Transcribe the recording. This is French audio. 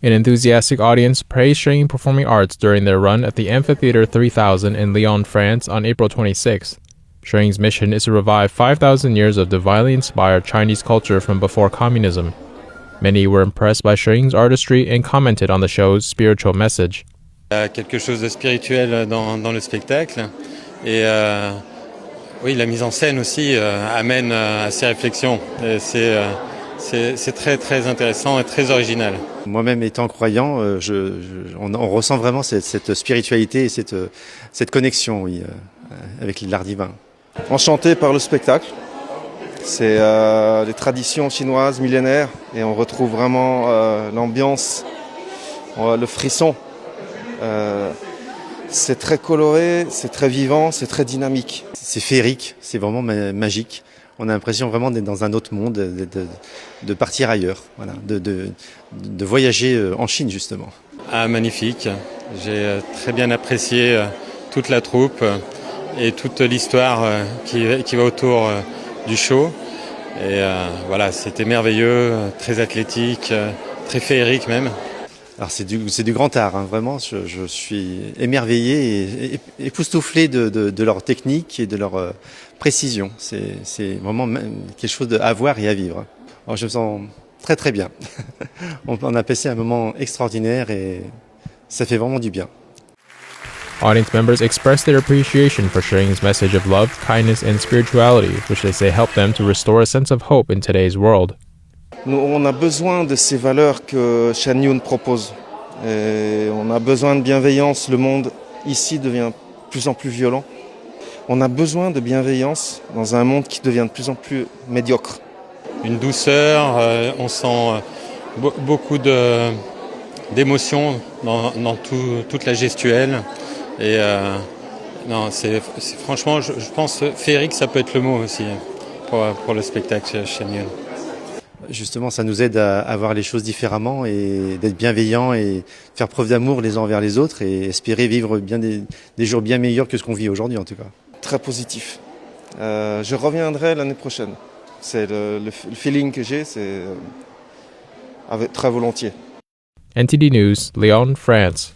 An enthusiastic audience praised Sheng Performing Arts during their run at the Amphitheater 3000 in Lyon, France on April 26th. Sheng's mission is to revive 5,000 years of divinely inspired Chinese culture from before communism. Many were impressed by Sheng's artistry and commented on the show's spiritual message. Il y a quelque chose de spirituel dans le spectacle et oui, la mise en scène aussi amène à ces réflexions. C'est très très intéressant et très original. Moi-même étant croyant, on ressent vraiment cette spiritualité et cette connexion, oui, avec l'art divin. Enchanté par le spectacle. C'est des traditions chinoises millénaires et on retrouve vraiment l'ambiance, le frisson. C'est très coloré, c'est très vivant, c'est très dynamique. C'est féerique, c'est vraiment magique. On a l'impression vraiment d'être dans un autre monde, de partir ailleurs, voilà, de voyager en Chine justement. Ah, magnifique. J'ai très bien apprécié toute la troupe et toute l'histoire qui va autour du show. Et voilà, c'était merveilleux, très athlétique, très féerique même. Alors c'est du grand art, hein, vraiment. Je suis émerveillé et époustouflé de leur technique et de leur précision. C'est vraiment quelque chose à voir et à vivre. Alors je me sens très très bien. On a passé un moment extraordinaire et ça fait vraiment du bien. Audience members expressed their appreciation for Sheng's message of love, kindness, and spirituality, which they say helped them to restore a sense of hope in today's world. On a besoin de ces valeurs que Shen Yun propose. Et on a besoin de bienveillance. Le monde ici devient de plus en plus violent. On a besoin de bienveillance dans un monde qui devient de plus en plus médiocre. Une douceur, on sent beaucoup d'émotions dans toute la gestuelle. Et non, c'est franchement, je pense féerique, ça peut être le mot aussi pour le spectacle Shen Yun. Justement, ça nous aide à voir les choses différemment et d'être bienveillants et faire preuve d'amour les uns envers les autres et espérer vivre bien des jours bien meilleurs que ce qu'on vit aujourd'hui en tout cas. Très positif. Je reviendrai l'année prochaine. C'est le feeling que j'ai, c'est très volontiers. NTD News, Lyon, France.